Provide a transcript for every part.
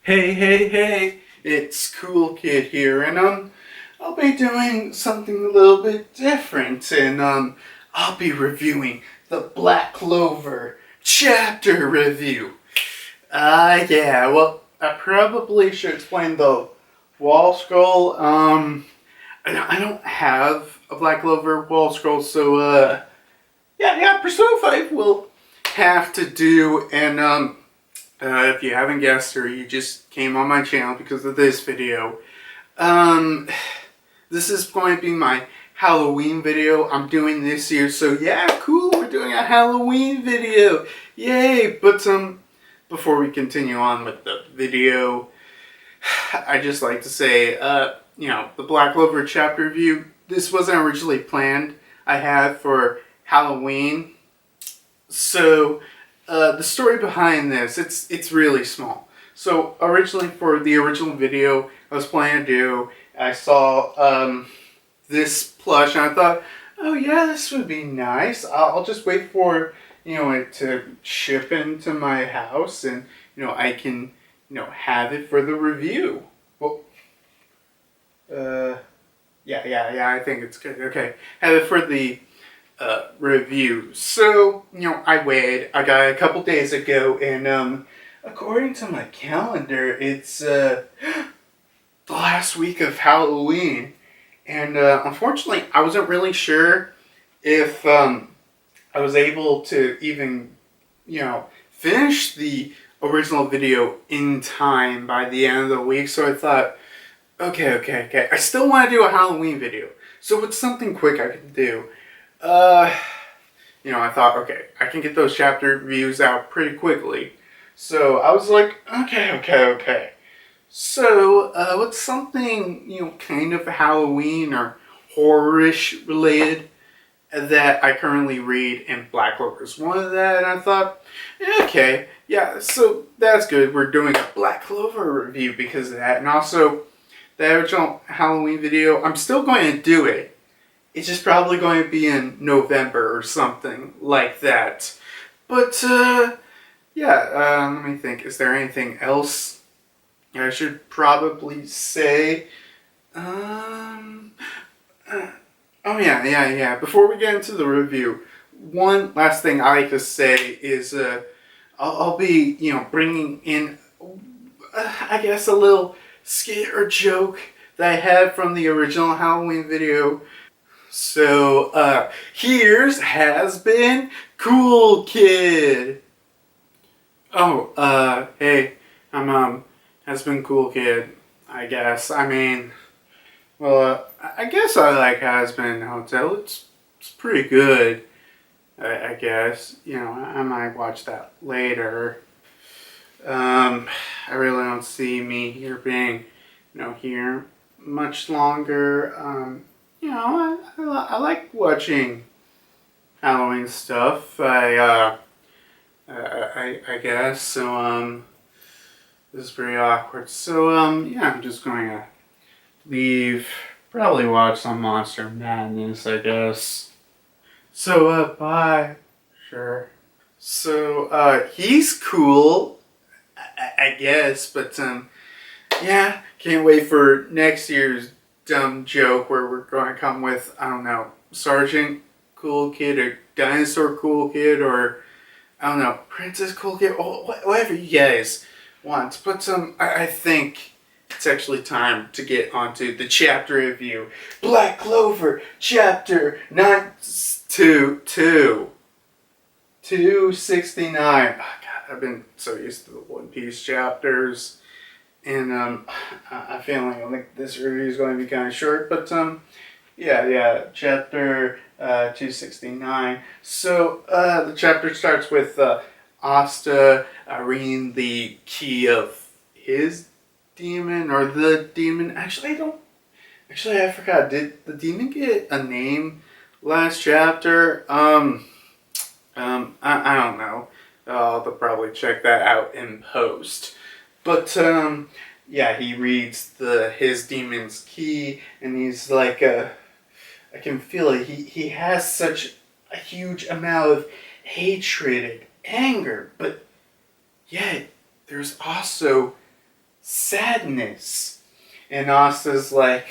Hey, it's Cool Kid here, and I'll be doing something a little bit different, and I'll be reviewing the Black Clover chapter review. Yeah, well, I probably should explain the wall scroll. I don't have a Black Clover wall scroll, so yeah, Persona 5 will have to do, and if you haven't guessed or you just came on my channel because of this video, this is going to be my Halloween video I'm doing this year. So yeah, cool, we're doing a Halloween video. Yay! But before we continue on with the video, I just like to say, the Black Clover chapter review, this wasn't originally planned. I had for Halloween. So the story behind this, it's really small. So originally, for the original video I was planning to do, I saw this plush and I thought, oh yeah, this would be nice. I'll just wait for it to ship into my house, and I can have it for the review. Well, yeah, I think it's good. Okay, have it for the review. So, I waited. I got it a couple days ago, and according to my calendar, it's the last week of Halloween. And unfortunately, I wasn't really sure if I was able to even, finish the original video in time by the end of the week. So I thought, okay. I still want to do a Halloween video. So what's something quick I can do? I thought, okay, I can get those chapter reviews out pretty quickly. So I was like, okay. So, what's something, kind of Halloween or horror-ish related that I currently read, and Black Clover is one of that, and I thought, okay, yeah, so that's good. We're doing a Black Clover review because of that, and also the original Halloween video, I'm still going to do it. It's just probably going to be in November or something like that. But, let me think. Is there anything else I should probably say? Oh, yeah. Before we get into the review, one last thing I like to say is I'll be, bringing in, I guess, a little skit or joke that I had from the original Halloween video. So, here's Has Been Cool Kid. Oh, hey, I'm, Has Been Cool Kid, I guess. I mean, well, I guess I like Has Been Hotel. It's pretty good, I guess. I might watch that later. I really don't see me here being, here much longer. I like watching Halloween stuff. I guess. So, this is pretty awkward. So, I'm just going to leave. Probably watch some Monster Madness, I guess. So, bye. Sure. So, he's cool, I guess, but, yeah, can't wait for next year's dumb joke where we're going to come with, I don't know, Sergeant Cool Kid or Dinosaur Cool Kid or, I don't know, Princess Cool Kid, or whatever you guys want. But I think it's actually time to get onto the chapter review. Black Clover chapter 269. Oh, God, I've been so used to the One Piece chapters. And I'm feeling like this review is going to be kind of short, but chapter 269. So the chapter starts with Asta reading the key of his demon, or the demon. Actually, I forgot. Did the demon get a name last chapter? I don't know. I'll probably check that out in post. But, he reads his demon's key, and he's like, I can feel it. He has such a huge amount of hatred and anger, but yet there's also sadness. And Asta's like,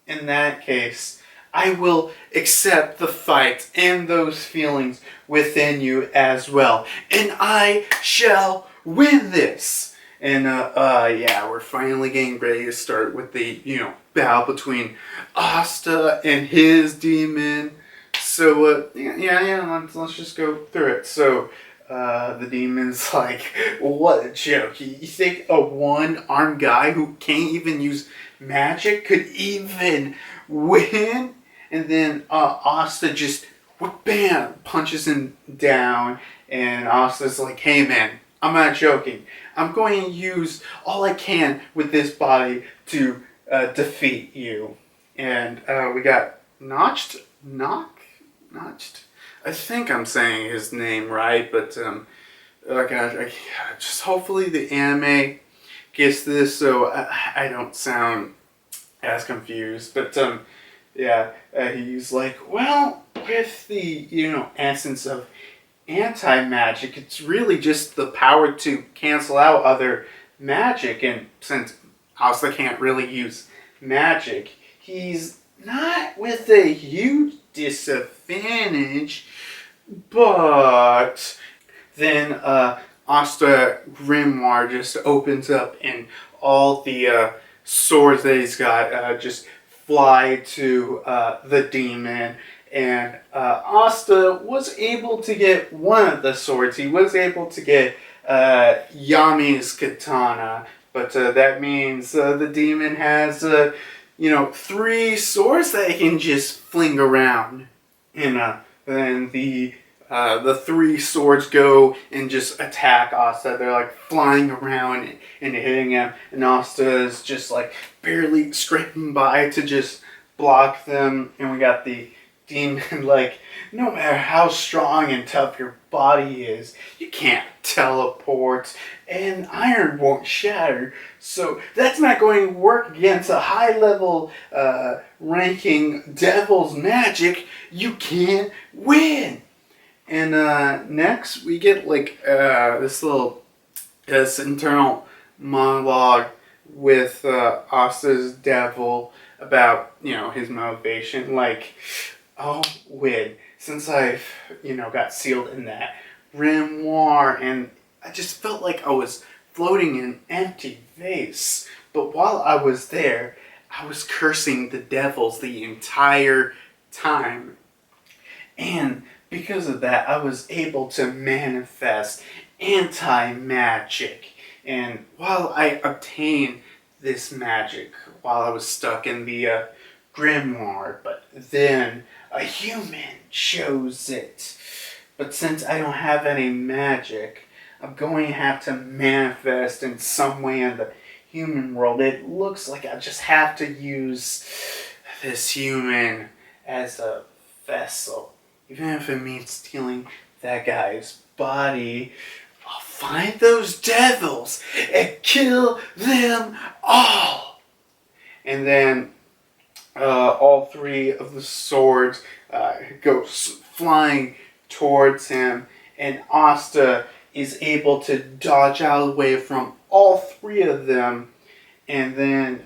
in that case, I will accept the fight and those feelings within you as well. And I shall win this. And yeah, we're finally getting ready to start with the, battle between Asta and his demon. So, let's just go through it. So, the demon's like, what a joke. You think a one-armed guy who can't even use magic could even win? And then Asta just, bam, punches him down. And Asta's like, hey man, I'm not joking. I'm going to use all I can with this body to defeat you. And we got Notched. I think I'm saying his name right, but oh God, just hopefully the anime gets this so I don't sound as confused. But yeah, he's like, well, with the essence of anti-magic, it's really just the power to cancel out other magic, and since Asta can't really use magic, he's not with a huge disadvantage. But then Asta Grimoire just opens up, and all the swords that he's got just fly to the demon. And Asta was able to get one of the swords. He was able to get Yami's katana. But that means the demon has, 3 swords that he can just fling around. And then the 3 swords go and just attack Asta. They're like flying around and hitting him. And Asta is just like barely scraping by to just block them. And we got the demon like, no matter how strong and tough your body is, you can't teleport, and iron won't shatter. So that's not going to work against a high level ranking devil's magic. You can't win. And next we get like this internal monologue with Asta's devil about his motivation. Like, oh, Wid, since I've, got sealed in that grimoire, and I just felt like I was floating in an empty vase. But while I was there, I was cursing the devils the entire time. And because of that, I was able to manifest anti-magic. And while I obtained this magic, while I was stuck in the grimoire, but then a human chose it. But since I don't have any magic, I'm going to have to manifest in some way in the human world. It looks like I just have to use this human as a vessel. Even if it means stealing that guy's body, I'll find those devils and kill them all. And then all 3 of the swords go flying towards him, and Asta is able to dodge out of the way from all 3 of them. And then,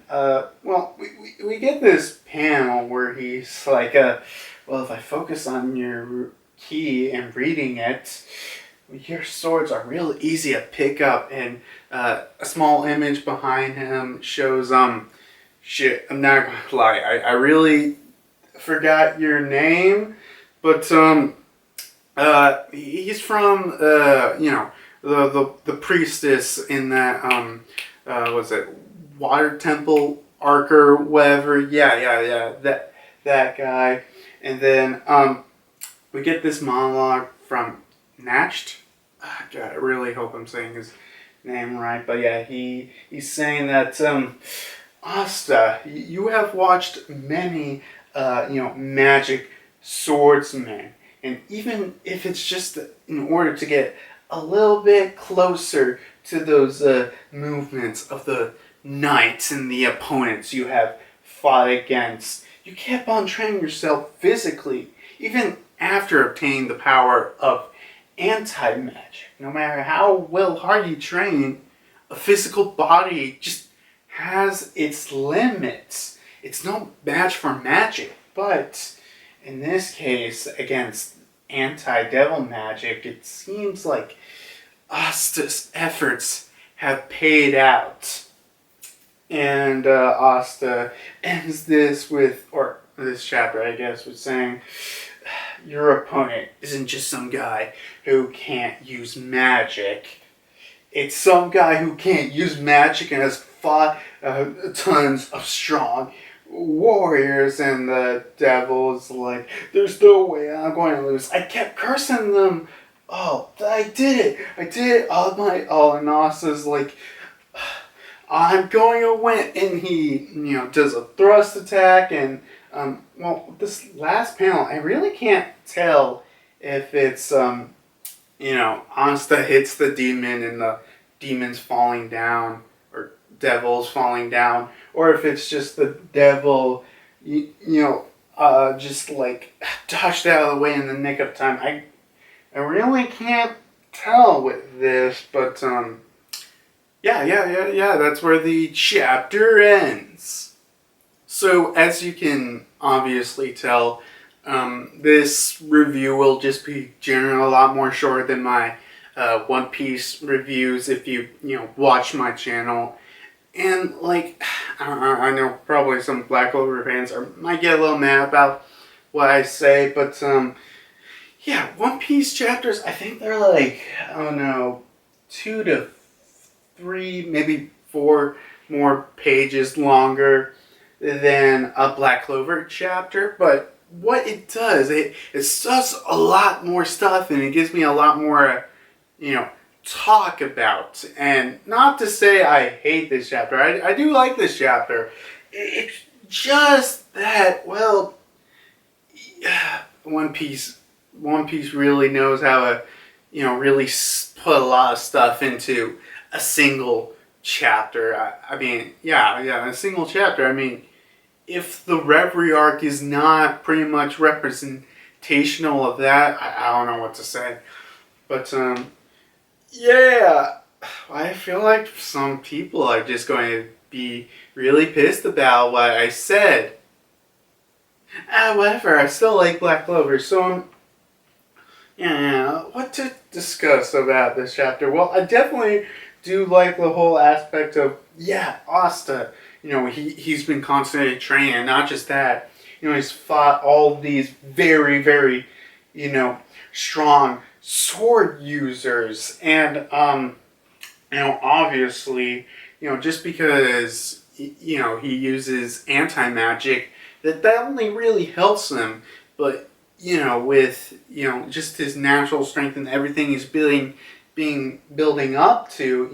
we get this panel where he's like, well, if I focus on your key and reading it, your swords are real easy to pick up. And a small image behind him shows, shit, I'm not gonna lie, I really forgot your name, but he's from the priestess in that was it Water Temple Archer, whatever. Yeah, that guy. And then we get this monologue from Natched. God, I really hope I'm saying his name right, but yeah, he's saying that Asta, you have watched many magic swordsmen, and even if it's just in order to get a little bit closer to those movements of the knights and the opponents you have fought against, you kept on training yourself physically, even after obtaining the power of anti-magic. No matter how well hard you train, a physical body just has its limits. It's no match for magic, but in this case, against anti-devil magic, it seems like Asta's efforts have paid out. And Asta ends this with, or this chapter, I guess, with saying, your opponent isn't just some guy who can't use magic. It's some guy who can't use magic and has fought tons of strong warriors. And the devil's like, there's no way I'm going to lose. I kept cursing them. Oh, I did it. All and Asta's like, I'm going to win. And he, does a thrust attack. And, well, this last panel, I really can't tell if it's, Asta hits the demon and the demon's falling down, or devil's falling down, or if it's just the devil, just like dodged out of the way in the nick of time. I really can't tell with this, but, yeah, that's where the chapter ends. So, as you can obviously tell, this review will just be generally a lot more short than my One Piece reviews if you watch my channel. And, like, I know probably some Black Clover fans might get a little mad about what I say, but, yeah, One Piece chapters, I think they're like, I don't know, 2 to 3, maybe 4 more pages longer than a Black Clover chapter, but what it does, it does a lot more stuff, and it gives me a lot more, talk about. And not to say I hate this chapter, I do like this chapter. It's just that, well, One Piece really knows how to, really put a lot of stuff into a single chapter. I mean, a single chapter. I mean, if the Reverie arc is not pretty much representational of that, I don't know what to say. But, yeah, I feel like some people are just going to be really pissed about what I said. Whatever, I still like Black Clover, so what to discuss about this chapter? Well, I definitely do like the whole aspect of, Asta. He's been constantly training, and not just that. He's fought all these very, very, strong sword users. And, obviously, just because, he uses anti-magic, that only really helps him. But, with, just his natural strength and everything he's building up to,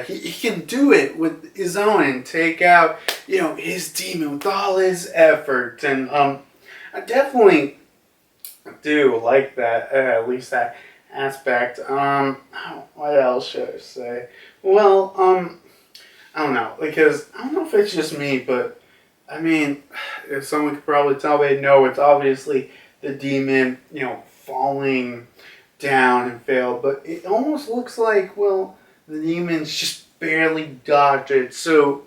he can do it with his own and take out, his demon with all his effort. And I definitely do like that, at least that aspect. What else should I say? Well, I don't know, because I don't know if it's just me, but I mean, if someone could probably tell, they'd know it's obviously the demon, falling down and failed, but it almost looks like, well, the demon's just barely dodged it. So,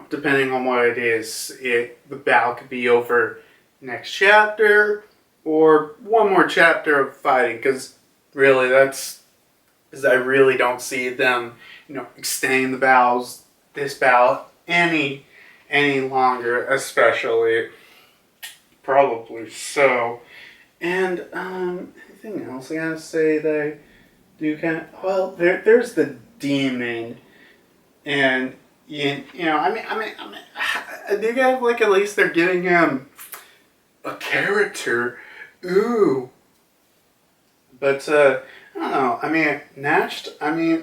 depending on what it is, the battle could be over next chapter or one more chapter of fighting, because really I really don't see them, extending this battle any longer, especially. Probably so. And, anything else I gotta say that I do kind of, well, there's the demon, and, I do have, like, at least they're giving him a character. Ooh. But, I don't know,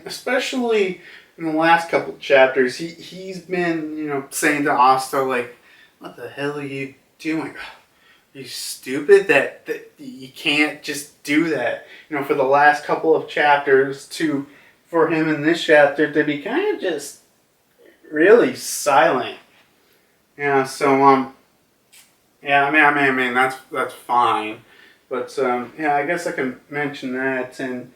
especially in the last couple chapters, he's been, saying to Asta, like, what the hell are you doing? Are you stupid that you can't just do that? For the last couple of chapters for him in this chapter to be kind of just really silent. So, that's fine. But, I guess I can mention that. And,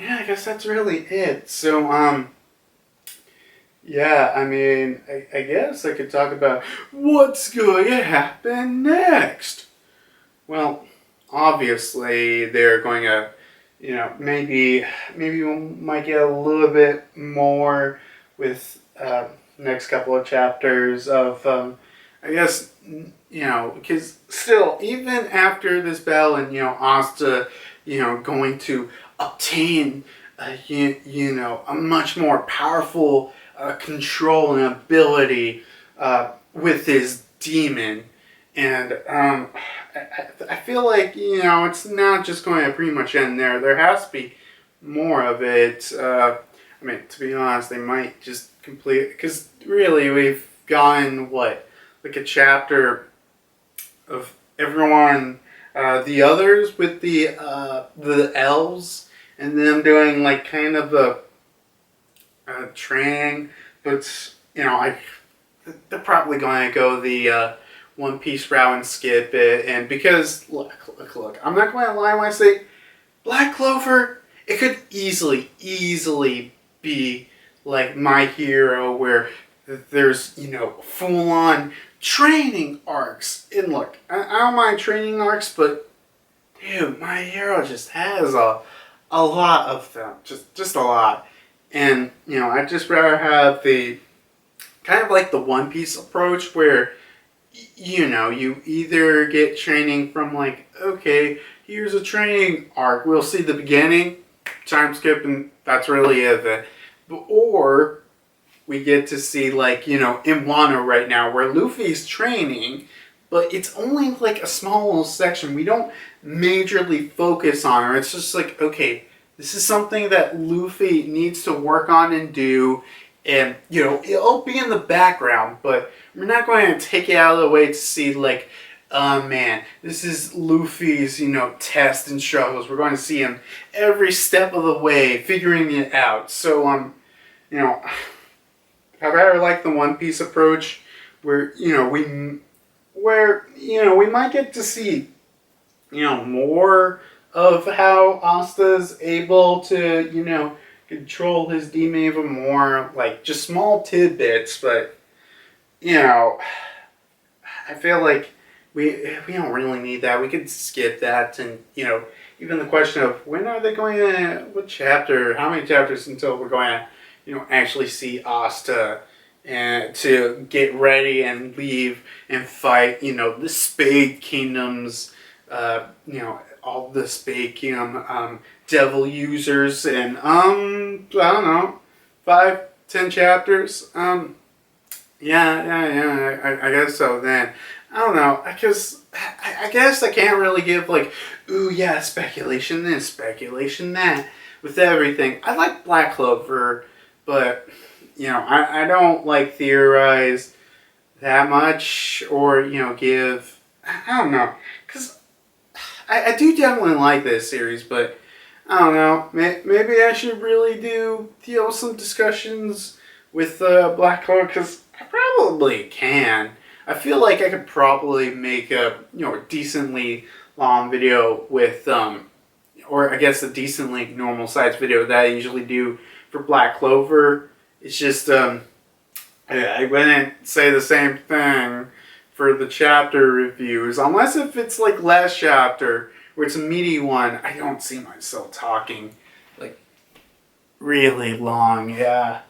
yeah, I guess that's really it. So, yeah, I mean, I guess I could talk about what's going to happen next. Well, obviously they're going to, maybe we might get a little bit more with next couple of chapters of, I guess, because still, even after this battle and, Asta, going to obtain, a much more powerful control and ability with his demon. And I feel like, it's not just going to pretty much end there. There has to be more of it. I mean, to be honest, they might just complete, because really we've gotten, like a chapter of everyone, the others with the elves, and them doing like kind of a training, but they're probably going to go the One Piece route and skip it. And because look, I'm not going to lie when I say Black Clover, it could easily be like My Hero, where there's full on training arcs. And look, I don't mind training arcs, but dude, My Hero just has a lot of them, just a lot. And I'd just rather have the kind of like the One Piece approach, where you either get training from like, okay, here's a training arc, we'll see the beginning, time skip, and that's really it. Or we get to see, like, in Wano right now, where Luffy's training, but it's only like a small little section. We don't majorly focus on her. It's just like, okay, this is something that Luffy needs to work on and do, and, it'll be in the background, but we're not going to take it out of the way to see, like, man, this is Luffy's, test and struggles. We're going to see him every step of the way, figuring it out. So, I rather like the One Piece approach, where, we might get to see, more of how Asta's able to, control his demon even more, like just small tidbits, but I feel like we don't really need that. We could skip that, and even the question of when are they going to, what chapter, how many chapters until we're going to actually see Asta and to get ready and leave and fight the Spade Kingdoms, all the Spade Kingdom devil users, and I don't know, 5-10 chapters. Yeah. I guess so. Then I don't know. I guess I can't really give like, ooh yeah, speculation this, speculation that with everything. I like Black Clover, but I don't like theorize that much, or give, I don't know, because I do definitely like this series, but I don't know, maybe I should really do some discussions with Black Clover, because I probably can. I feel like I could probably make a decently long video with or I guess a decently normal sized video that I usually do for Black Clover. It's just I wouldn't say the same thing for the chapter reviews, unless if it's like last chapter where it's a meaty one. I don't see myself talking like really long. Yeah.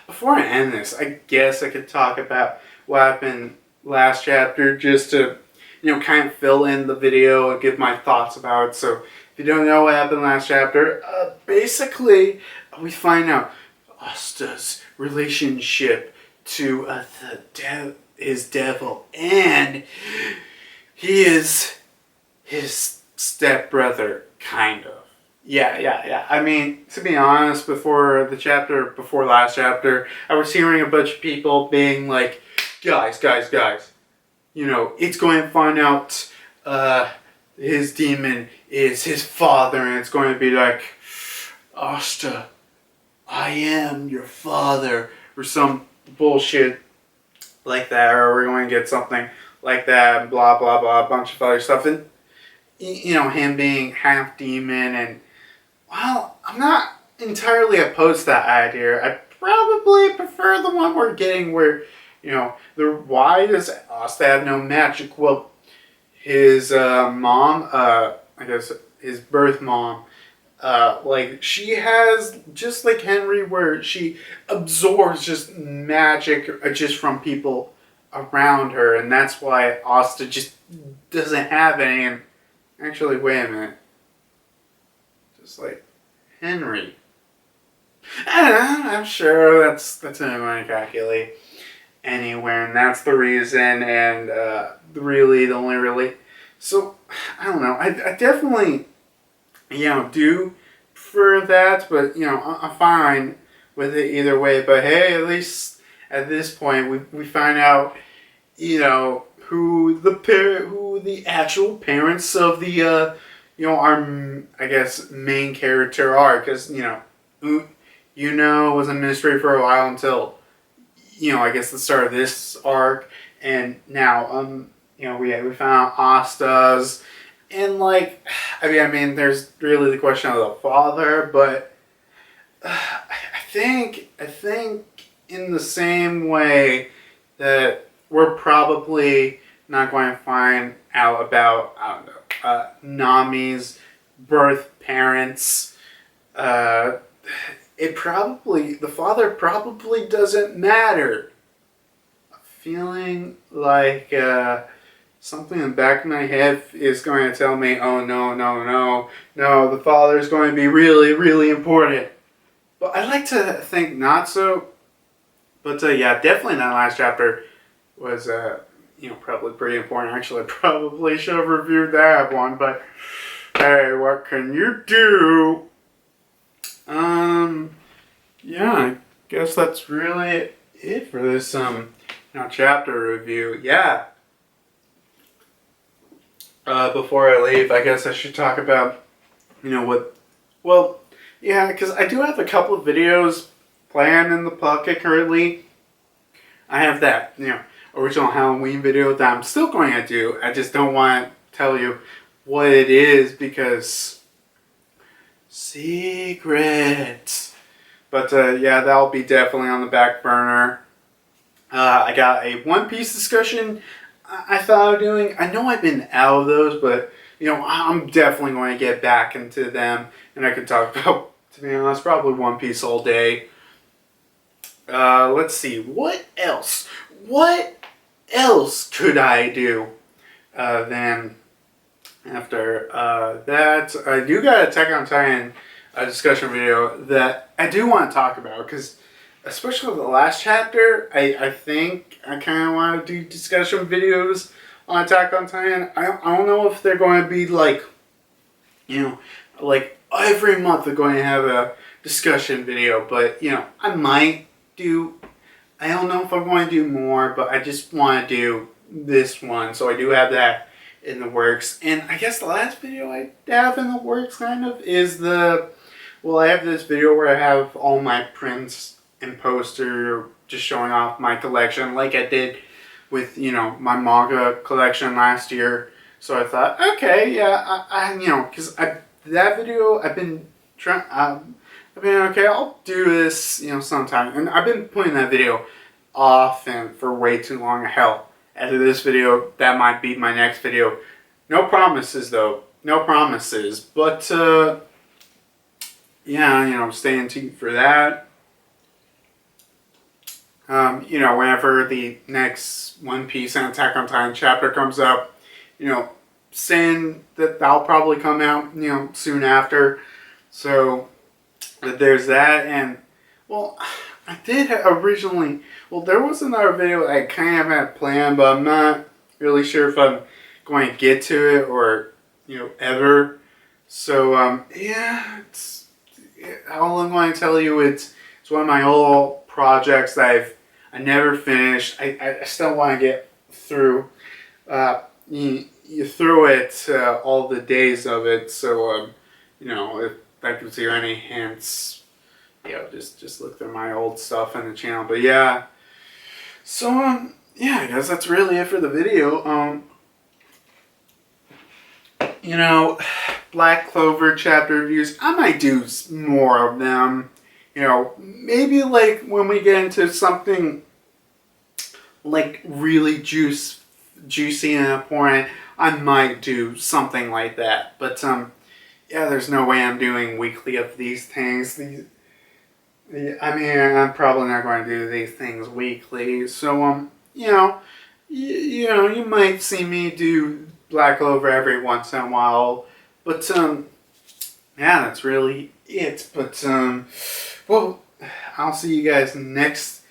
Before I end this, I guess I could talk about what happened last chapter, just to, kind of fill in the video and give my thoughts about it. So, if you don't know what happened last chapter, basically, we find out Asta's relationship to his devil, and he is his stepbrother, kind of. Yeah. I mean, to be honest, before last chapter, I was hearing a bunch of people being like, guys, it's going to find out his demon is his father, and it's going to be like, Asta, I am your father, or some bullshit like that, or we're going to get something like that, blah, blah, blah, a bunch of other stuff, and, him being half demon, and well, I'm not entirely opposed to that idea. I probably prefer the one we're getting where, why does Asta have no magic? Well, his mom, I guess his birth mom, like she has, just like Henry, where she absorbs just magic just from people around her, and that's why Asta just doesn't have any. And actually, wait a minute, just like Henry, I don't know, I'm sure that's not going to calculate anywhere, and that's the reason. And really, the only really, so I don't know. I definitely, do prefer that, but I'm fine with it either way. But hey, at least at this point, we find out, who the actual parents of the our, I guess, main character are, because was a mystery for a while until I guess the start of this arc, and now we found out Asta's. And like, I mean, there's really the question of the father, but I think in the same way that we're probably not going to find out about, I don't know, Nami's birth parents. The father probably doesn't matter. Feeling like something in the back of my head is going to tell me, oh no, the father is going to be really, really important. But I like to think not so. But yeah, definitely that last chapter was probably pretty important. Actually, I probably should have reviewed that one, but hey, what can you do? Yeah, I guess that's really it for this chapter review. Yeah. Before I leave, I guess I should talk about, what, well, yeah, because I do have a couple of videos planned in the pocket currently. I have that, original Halloween video that I'm still going to do. I just don't want to tell you what it is because secrets. But yeah, that'll be definitely on the back burner. I got a One Piece discussion I thought of doing. I know I've been out of those, but I'm definitely going to get back into them, and I could talk about, to be honest, probably One Piece all day. Let's see, what else? What else could I do? Then after that, I do got a Attack on Titan discussion video that I do want to talk about, because especially the last chapter, I think I kind of want to do discussion videos on Attack on Titan. I don't know if they're going to be like, like every month they're going to have a discussion video, but I might do, I don't know if I'm going to do more, but I just want to do this one, so I do have that in the works. And I guess the last video I have in the works kind of is I have this video where I have all my prints and poster just showing off my collection like I did with my manga collection last year. So I thought, okay, yeah, because that video I've been trying, okay, I'll do this sometime, and I've been putting that video off and for way too long. Hell, after this video that might be my next video. No promises though, no promises, but yeah, stay tuned for that. Whenever the next One Piece and Attack on Titan chapter comes up, saying that that'll probably come out, soon after. So, there's that. And, well, I did originally, there was another video that I kind of had planned, but I'm not really sure if I'm going to get to it or, ever. So, yeah, all I'm going to tell you, it's one of my old projects that I never finished. I still want to get through through it, all the days of it. So if I can see any hints, just look through my old stuff in the channel. But yeah, so yeah, I guess that's really it for the video. Black Clover chapter reviews. I might do more of them. You know, maybe like when we get into something like really juicy and important, I might do something like that. But yeah, there's no way I'm doing weekly of these things. I mean, I'm probably not going to do these things weekly. So you know, you might see me do Black Clover every once in a while. But yeah, that's really it. But well, I'll see you guys next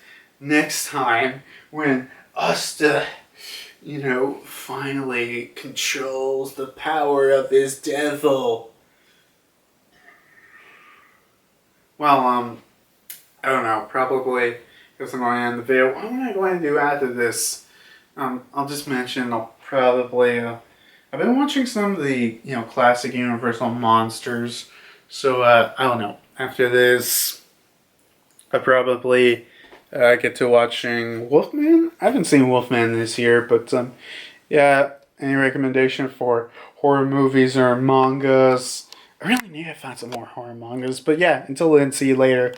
time when Asta, finally controls the power of his devil. Well, I don't know. Probably because I'm going to end the video. What am I going to do after this? I'll just mention I'll probably. I've been watching some of the classic Universal monsters. So I don't know. After this, I probably get to watching Wolfman. I haven't seen Wolfman this year, but yeah. Any recommendation for horror movies or mangas? I really need to find some more horror mangas. But yeah, until then, see you later.